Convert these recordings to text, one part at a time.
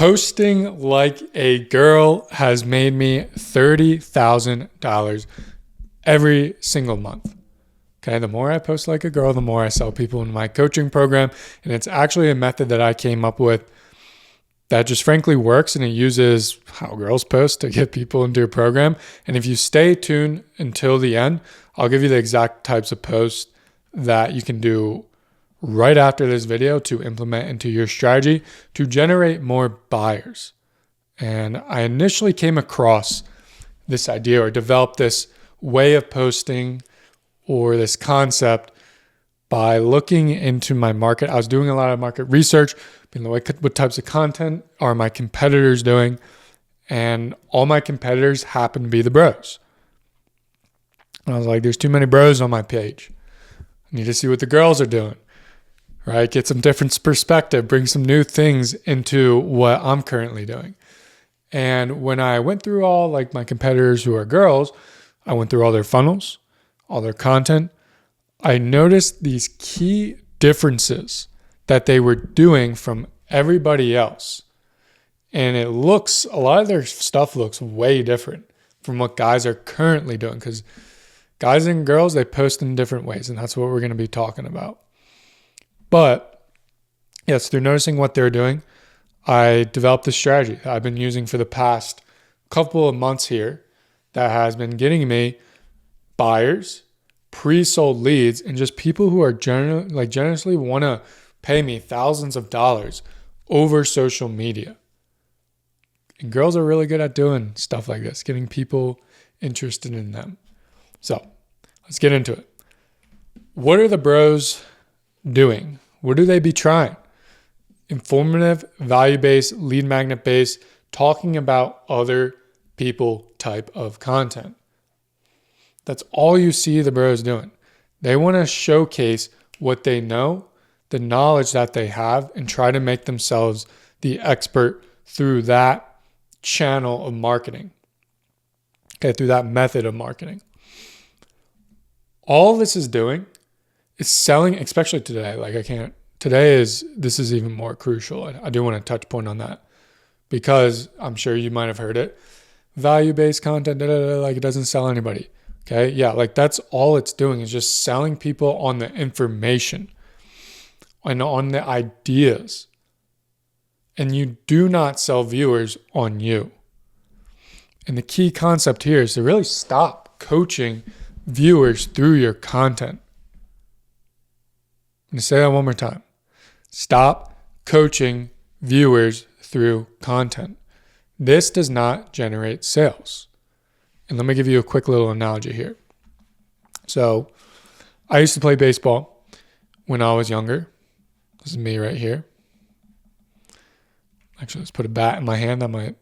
Posting like a girl has made me $30,000 every single month. Okay, the more I post like a girl, the more I sell people in my coaching program. And it's actually a method that I came up with that just frankly works, and it uses how girls post to get people into your program. And if you stay tuned until the end, I'll give you the exact types of posts that you can do right after this video to implement into your strategy to generate more buyers. And I initially came across this idea or developed this way of posting or this concept by looking into my market. I was doing a lot of market research, being like, what types of content are my competitors doing? And all my competitors happen to be the bros. And I was like, there's too many bros on my page. I need to see what the girls are doing. Right? Get some different perspective, bring some new things into what I'm currently doing. And when I went through all like my competitors who are girls, I went through all their funnels, all their content. I noticed these key differences that they were doing from everybody else. And a lot of their stuff looks way different from what guys are currently doing, because guys and girls, they post in different ways. And that's what we're going to be talking about. But yes, through noticing what they're doing, I developed a strategy that I've been using for the past couple of months here that has been getting me buyers, pre-sold leads, and just people who are generously want to pay me thousands of dollars over social media. And girls are really good at doing stuff like this, getting people interested in them. So let's get into it. What are the bros doing? What do they be trying? Informative, value-based, lead magnet-based, talking about other people type of content. That's all you see the bros doing. They want to showcase what they know, the knowledge that they have, and try to make themselves the expert through that channel of marketing. Okay, through that method of marketing. All this is doing is selling, especially today. This is even more crucial. I do want to touch point on that because I'm sure you might have heard it. Value-based content, like it doesn't sell anybody. Okay. Yeah. Like that's all it's doing is just selling people on the information and on the ideas. And you do not sell viewers on you. And the key concept here is to really stop coaching viewers through your content. I'm going to say that one more time. Stop coaching viewers through content. This does not generate sales. And let me give you a quick little analogy here. So I used to play baseball when I was younger. This is me right here. Actually, let's put a bat in my hand. That might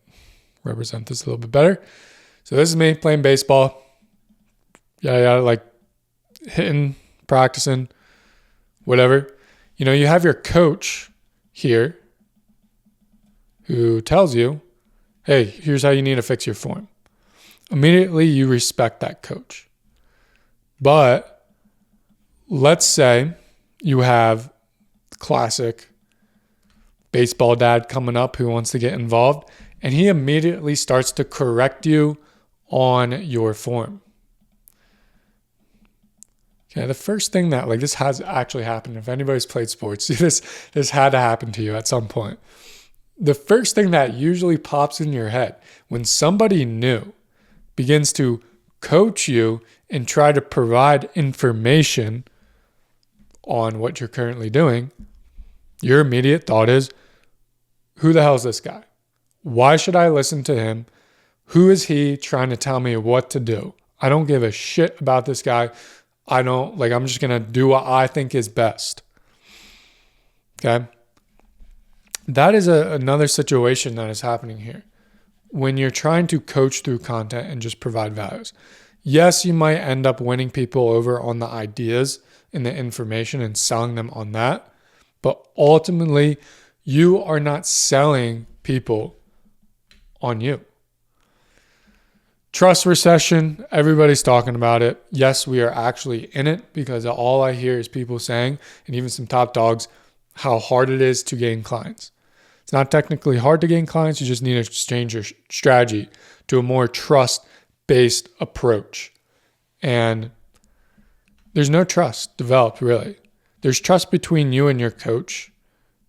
represent this a little bit better. So this is me playing baseball. Yeah, like hitting, practicing, whatever. You know, you have your coach here who tells you, hey, here's how you need to fix your form. Immediately, you respect that coach. But let's say you have classic baseball dad coming up who wants to get involved, and he immediately starts to correct you on your form. Okay, the first thing that, this has actually happened. If anybody's played sports, this had to happen to you at some point. The first thing that usually pops in your head when somebody new begins to coach you and try to provide information on what you're currently doing, your immediate thought is, who the hell is this guy? Why should I listen to him? Who is he trying to tell me what to do? I don't give a shit about this guy. I'm just going to do what I think is best. Okay. That is another situation that is happening here. When you're trying to coach through content and just provide values. Yes, you might end up winning people over on the ideas and the information and selling them on that. But ultimately, you are not selling people on you. Trust recession, everybody's talking about it. Yes, we are actually in it because all I hear is people saying, and even some top dogs, how hard it is to gain clients. It's not technically hard to gain clients. You just need to change your strategy to a more trust-based approach. And there's no trust developed, really. There's trust between you and your coach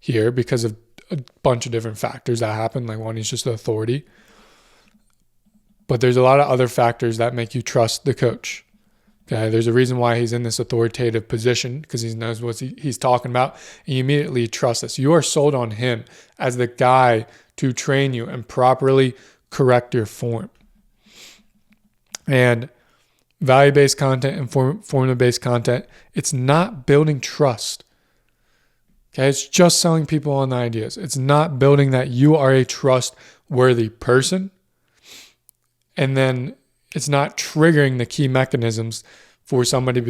here because of a bunch of different factors that happen. Like one is just the authority. But there's a lot of other factors that make you trust the coach. Okay, there's a reason why he's in this authoritative position, because he knows what he's talking about, and you immediately trust this. You are sold on him as the guy to train you and properly correct your form. And value-based content and formula-based content, it's not building trust. Okay, it's just selling people on the ideas. It's not building that you are a trustworthy person. And then it's not triggering the key mechanisms for somebody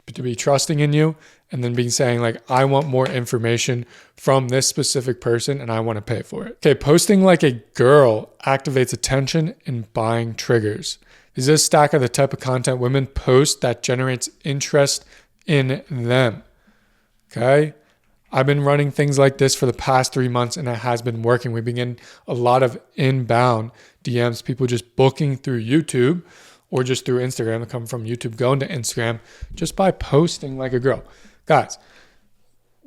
to be trusting in you and then being saying like, I want more information from this specific person and I want to pay for it. Okay, posting like a girl activates attention and buying triggers. This is a stack of the type of content women post that generates interest in them. Okay? I've been running things like this for the past 3 months and it has been working. We begin a lot of inbound DMs, people just booking through YouTube or just through Instagram. They come from YouTube, going to Instagram just by posting like a girl. Guys,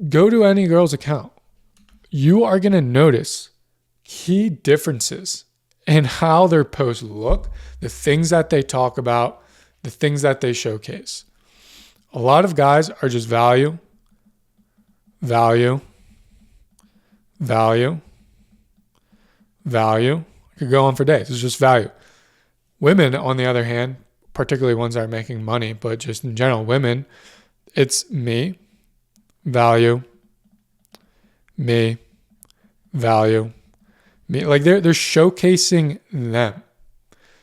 go to any girl's account. You are going to notice key differences in how their posts look, the things that they talk about, the things that they showcase. A lot of guys are just value. I could go on for days. It's just value. Women, on the other hand, particularly ones that are making money, but just in general, women, it's me, value, me, value, me. Like they're showcasing them.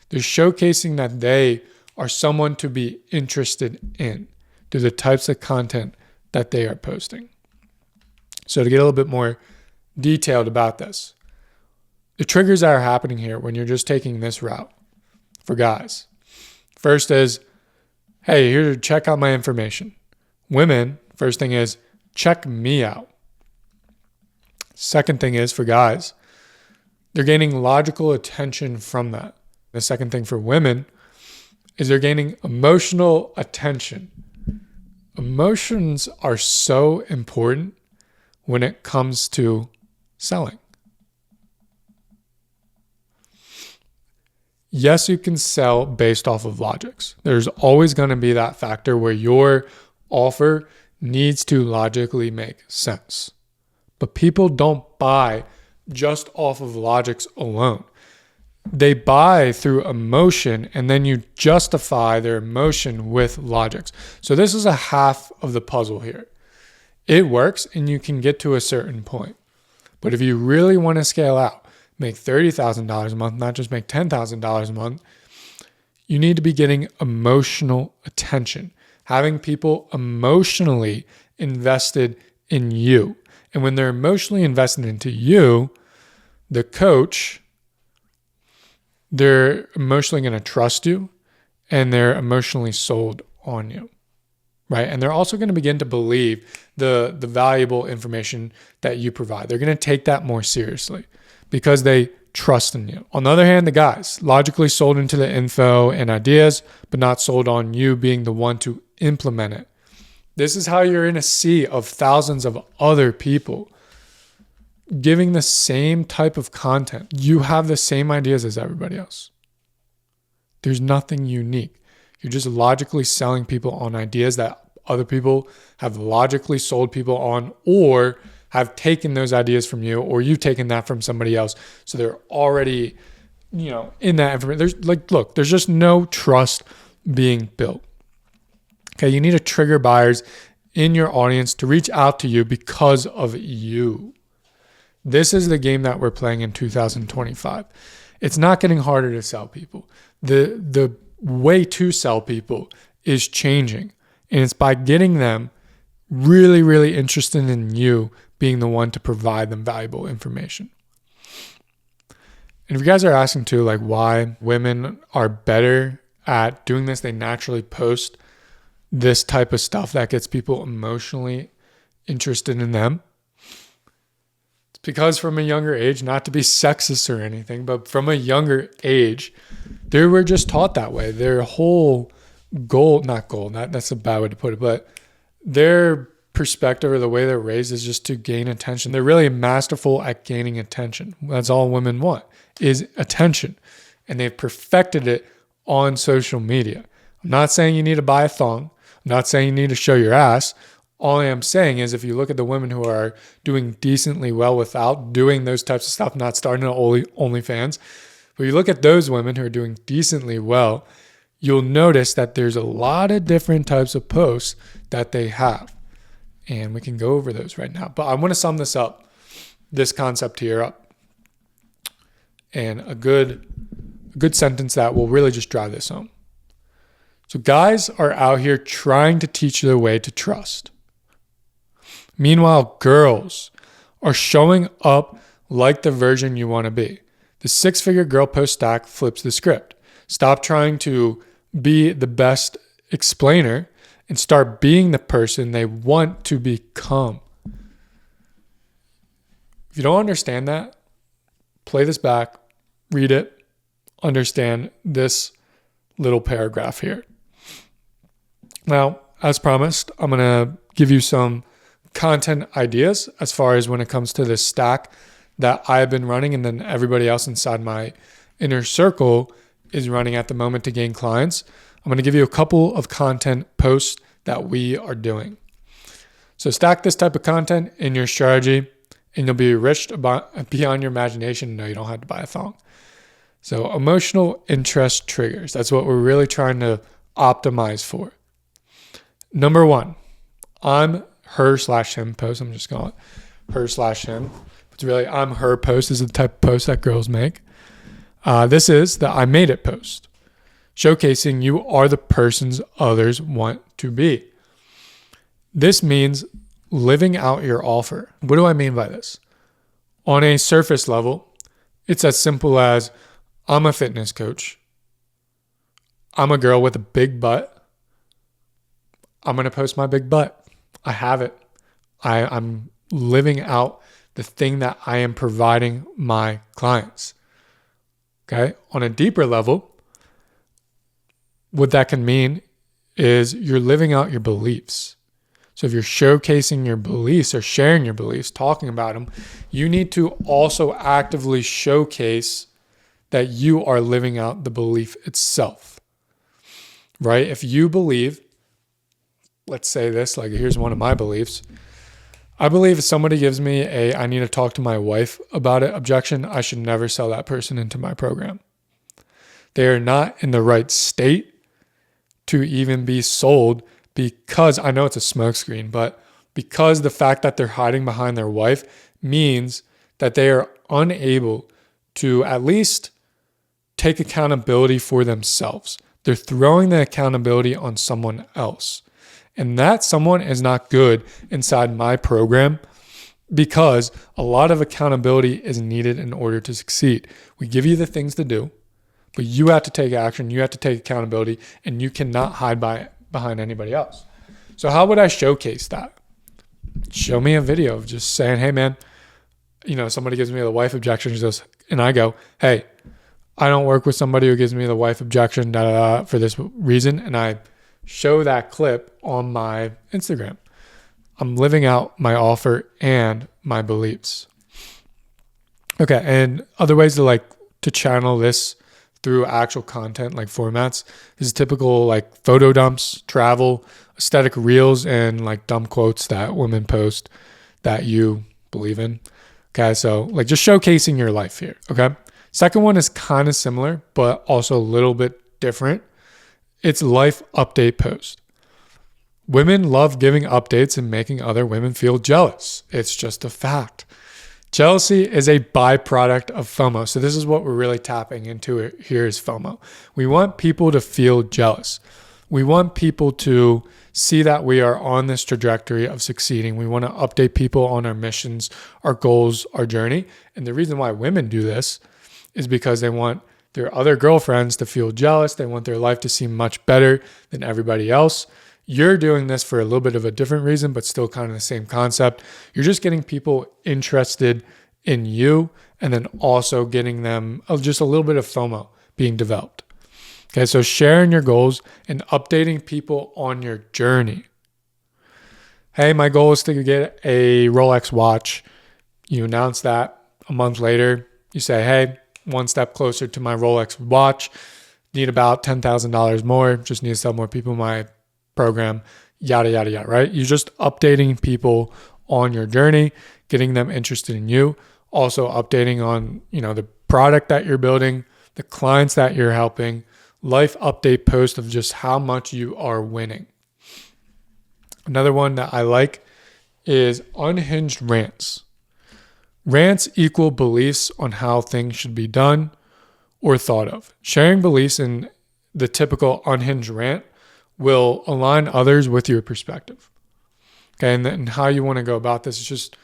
They're showcasing that they are someone to be interested in through the types of content that they are posting. So to get a little bit more detailed about this, the triggers that are happening here when you're just taking this route for guys. First is, hey, here, check out my information. Women, first thing is, check me out. Second thing is, for guys, they're gaining logical attention from that. The second thing for women is they're gaining emotional attention. Emotions are so important when it comes to selling. Yes, you can sell based off of logics. There's always going to be that factor where your offer needs to logically make sense. But people don't buy just off of logics alone. They buy through emotion, and then you justify their emotion with logics. So this is a half of the puzzle here. It works and you can get to a certain point. But if you really want to scale out, make $30,000 a month, not just make $10,000 a month, you need to be getting emotional attention, having people emotionally invested in you. And when they're emotionally invested into you, the coach, they're emotionally going to trust you and they're emotionally sold on you, right? And they're also going to begin to believe the valuable information that you provide. They're going to take that more seriously because they trust in you. On the other hand, the guys, logically sold into the info and ideas, but not sold on you being the one to implement it. This is how you're in a sea of thousands of other people giving the same type of content. You have the same ideas as everybody else. There's nothing unique. You're just logically selling people on ideas that other people have logically sold people on, or have taken those ideas from you, or you've taken that from somebody else. So they're already, in that information. There's just no trust being built. Okay, you need to trigger buyers in your audience to reach out to you because of you. This is the game that we're playing in 2025. It's not getting harder to sell people. The way to sell people is changing. And it's by getting them really, really interested in you being the one to provide them valuable information. And if you guys are asking too, like why women are better at doing this, they naturally post this type of stuff that gets people emotionally interested in them. It's because from a younger age, not to be sexist or anything, but from a younger age, they were just taught that way. Their whole that's a bad way to put it, but their perspective or the way they're raised is just to gain attention. They're really masterful at gaining attention. That's all women want, is attention. And they've perfected it on social media. I'm not saying you need to buy a thong. I'm not saying you need to show your ass. All I am saying is if you look at the women who are doing decently well without doing those types of stuff, not starting an OnlyFans, but you look at those women who are doing decently well, you'll notice that there's a lot of different types of posts that they have. And we can go over those right now. But I want to sum this concept here up. And a good sentence that will really just drive this home. So guys are out here trying to teach you the way to trust. Meanwhile, girls are showing up like the version you want to be. The 6-figure girl post stack flips the script. Stop trying to be the best explainer and start being the person they want to become. If you don't understand that, play this back, read it, understand this little paragraph here. Now, as promised, I'm going to give you some content ideas as far as when it comes to this stack that I've been running and then everybody else inside my inner circle is running at the moment to gain clients. I'm going to give you a couple of content posts that we are doing. So stack this type of content in your strategy and you'll be enriched beyond your imagination. No, you don't have to buy a thong. So emotional interest triggers. That's what we're really trying to optimize for. Number 1, I'm her/him post. I'm just calling it her/him. It's really I'm her post is the type of post that girls make. This is the I made it post, showcasing you are the persons others want to be. This means living out your offer. What do I mean by this? On a surface level, it's as simple as I'm a fitness coach. I'm a girl with a big butt. I'm going to post my big butt. I have it. I'm living out the thing that I am providing my clients. Okay. On a deeper level, what that can mean is you're living out your beliefs. So if you're showcasing your beliefs or sharing your beliefs, talking about them, you need to also actively showcase that you are living out the belief itself, right? If you believe, let's say this, like here's one of my beliefs. I believe if somebody gives me I need to talk to my wife about it objection, I should never sell that person into my program. They are not in the right state to even be sold because I know it's a smokescreen, but because the fact that they're hiding behind their wife means that they are unable to at least take accountability for themselves. They're throwing the accountability on someone else. And that someone is not good inside my program because a lot of accountability is needed in order to succeed. We give you the things to do, but you have to take action. You have to take accountability, and you cannot hide behind anybody else. So how would I showcase that? Show me a video of just saying, hey man, somebody gives me the wife objection, and I go, hey, I don't work with somebody who gives me the wife objection for this reason, and I show that clip on my Instagram. I'm living out my offer and my beliefs. Okay, and other ways to channel this through actual content like formats is typical like photo dumps, travel, aesthetic reels, and like dumb quotes that women post that you believe in. Okay, so like just showcasing your life here. Okay, second one is kind of similar, but also a little bit different. It's life update post. Women love giving updates and making other women feel jealous. It's just a fact. Jealousy is a byproduct of FOMO. So this is what we're really tapping into here is FOMO. We want people to feel jealous. We want people to see that we are on this trajectory of succeeding. We want to update people on our missions, our goals, our journey. And the reason why women do this is because they want their other girlfriends to feel jealous. They want their life to seem much better than everybody else. You're doing this for a little bit of a different reason, but still kind of the same concept. You're just getting people interested in you, and then also getting them just a little bit of FOMO being developed. Okay, so sharing your goals and updating people on your journey. Hey, my goal is to get a Rolex watch. You announce that a month later. You say, hey, one step closer to my Rolex watch. Need about $10,000 more. Just need to sell more people in my program. Yada, yada, yada, right? You're just updating people on your journey, getting them interested in you. Also updating on, the product that you're building, the clients that you're helping, life update post of just how much you are winning. Another one that I like is unhinged rants. Rants equal beliefs on how things should be done or thought of. Sharing beliefs in the typical unhinged rant will align others with your perspective. Okay, and then how you want to go about this is just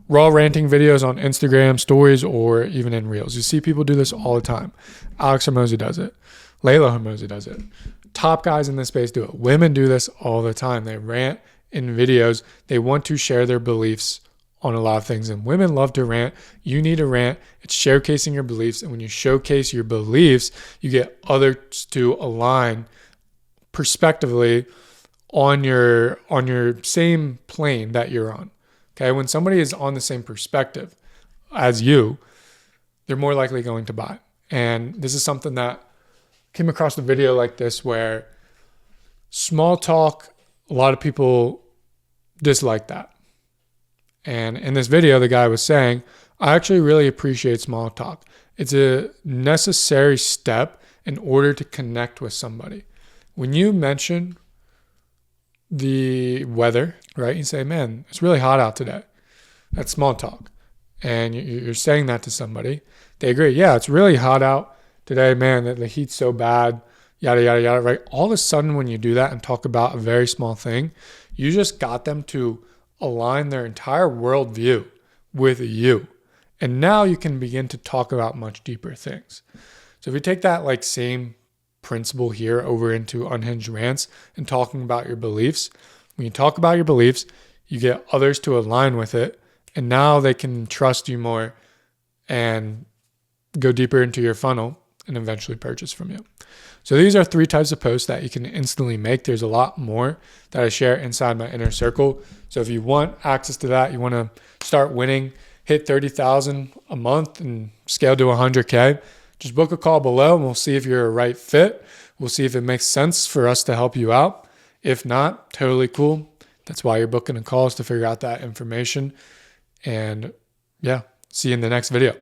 raw ranting videos on Instagram stories or even in Reels. You see people do this all the time. Alex Hormozi does it. Layla Hormozi does it. Top guys in this space do it. Women do this all the time. They rant in videos. They want to share their beliefs on a lot of things. And women love to rant. You need to rant. It's showcasing your beliefs. And when you showcase your beliefs, you get others to align perspectively on your same plane that you're on. Okay, when somebody is on the same perspective as you, they're more likely going to buy. And this is something that came across the video like this, where small talk, a lot of people dislike that. And in this video, the guy was saying, I actually really appreciate small talk. It's a necessary step in order to connect with somebody. When you mention the weather, right? You say, man, it's really hot out today. That's small talk. And you're saying that to somebody. They agree. Yeah, it's really hot out today, man. The heat's so bad, yada, yada, yada, right? All of a sudden, when you do that and talk about a very small thing, you just got them to align their entire worldview with you. And now you can begin to talk about much deeper things. So if you take that same principle here over into unhinged rants and talking about your beliefs, when you talk about your beliefs, you get others to align with it, and now they can trust you more and go deeper into your funnel and eventually purchase from you. So these are 3 types of posts that you can instantly make. There's a lot more that I share inside my inner circle. So if you want access to that, you want to start winning, hit 30,000 a month and scale to 100K, just book a call below and we'll see if you're a right fit. We'll see if it makes sense for us to help you out. If not, totally cool. That's why you're booking a call, is to figure out that information. And yeah, see you in the next video.